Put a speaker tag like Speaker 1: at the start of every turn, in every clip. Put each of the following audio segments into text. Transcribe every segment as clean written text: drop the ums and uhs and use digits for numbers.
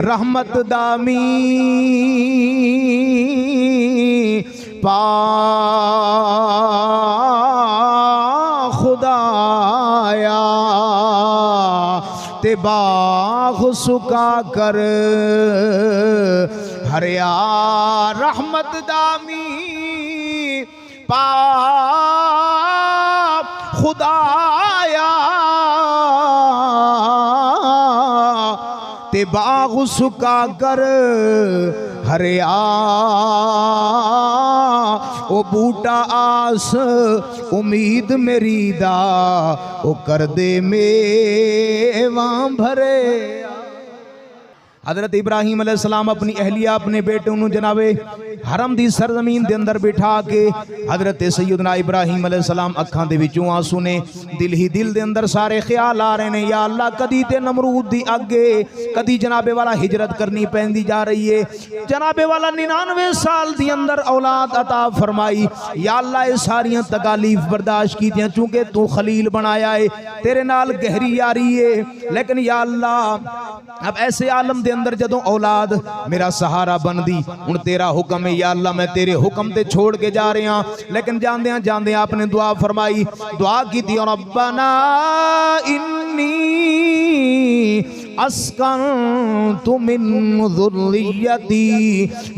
Speaker 1: रहमत दामी पा खुदाया ते बाग सुका कर हरिया रहमत दामी पा खुदाया ते बाग सुका कर हरिया ओ बूटा आस उम्मीद मेरी दा ओ कर दे मेवा भरे। हजरत इब्राहिम अलैहिस्सलाम अपनी अहलिया अपने बेटे नूं जनाबे हरम दी सरजमीन दे अंदर बिठा के हजरत सैयदना इब्राहिम अलैहिस्सलाम अखां दे विचों आंसू ने दिल ही दिल दे अंदर सारे ख्याल आ रहे ने, या अल्लाह कदी ते नमरूद दी अगे कदी जनाबे वाला हिजरत करनी पैंदी जा रही है, जनाबे वाला 99 साल दी अंदर औलाद अता फरमाई, या अल्लाह ये सारियां तकालीफ बर्दाश्त कीतियां चूंकि तू खलील बनाया है, तेरे नाल गहरी यारी है, लेकिन या अल्लाह अब ऐसे आलम दे अंदर जदों औलाद मेरा सहारा बनदी हुण तेरा हुक्म है, या अल्लाह मैं तेरे हुक्म ते छोड़ के जा रहा, लेकिन जांदे जांदे आपने दुआ फरमाई, दुआ की थी रब्बना इन्नी अस्कनतु मिन ज़ुर्रियती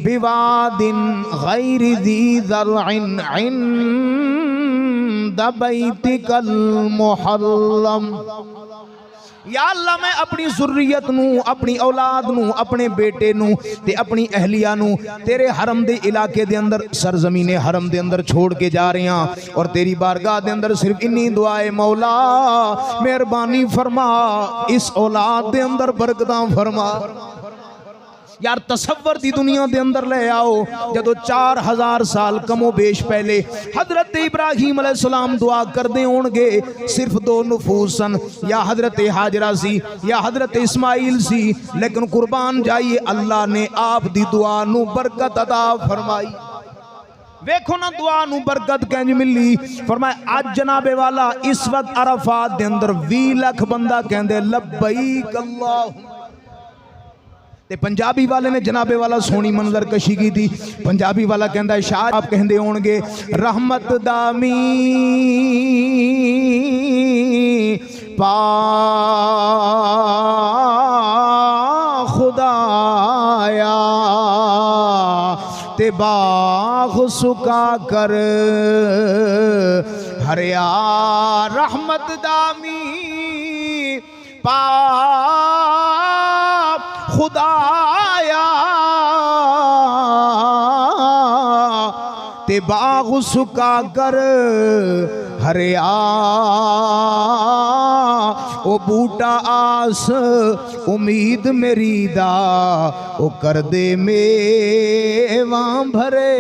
Speaker 1: बिवादिन गैरि ज़ी ज़रअन इंदा बैतिकल मुहर्रम। या अल्लाह मैं अपनी जुर्रियत नू, अपनी औलाद नू, अपने बेटे नू ते अपनी अहलिया नू तेरे हरम दे इलाके दे अंदर सरजमीने हरम दे अंदर छोड़ के जा रहे हैं, और तेरी बारगाह दे अंदर सिर्फ इन्नी दुआ है, मौला मेहरबानी फरमा इस औलाद दे अंदर बरकतां फरमा। यार तसव्वुर दी दुनिया दे अंदर ले आओ, जदों 4000 साल कमो बेश पहले हजरत इब्राहिम अलैहिस्सलाम दुआ करदे होणगे, सिर्फ 2 नफूस सन, या हजरत हाजरा सी या हजरत इस्माइल सी, लेकिन कुर्बान जाइए अल्लाह ने आप दी दुआ नू बरकत अता फरमाई। वेखो ना दुआ नू बरकत कैंज मिली। फरमाया अज जनाबे वाला इस वक्त अराफात दे अंदर 20 लाख बंदा कहंदे लब्बैक अल्लाहुम्मा, ते पंजाबी वाले ने जनाबे वाला सोनी मंजर कशी की थी। पंजाबी वाला कहता है शाह आप कहते होंगे रहमत दामी पा खुदाया ते बाग सुका कर हरिया रहमत दामी पा खुदाया ते बाग सुका कर हरिया ओ बूटा आस उम्मीद मेरी दा ओ कर दे मेवा भरे।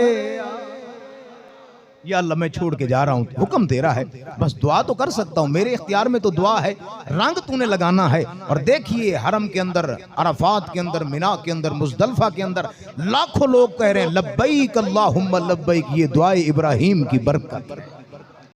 Speaker 1: या अल्लाह मैं छोड़ के जा रहा हूँ, हुक्म तेरा है, बस दुआ तो कर सकता हूँ, मेरे इख्तियार में तो दुआ है, रंग तूने लगाना है। और देखिए हरम के अंदर, अराफात के अंदर, मिना के अंदर, मुज़दलिफा के अंदर लाखों लोग कह रहे हैं लब्बैक अल्लाहुम्मा लब्बैक, ये दुआ इब्राहिम की बरकत।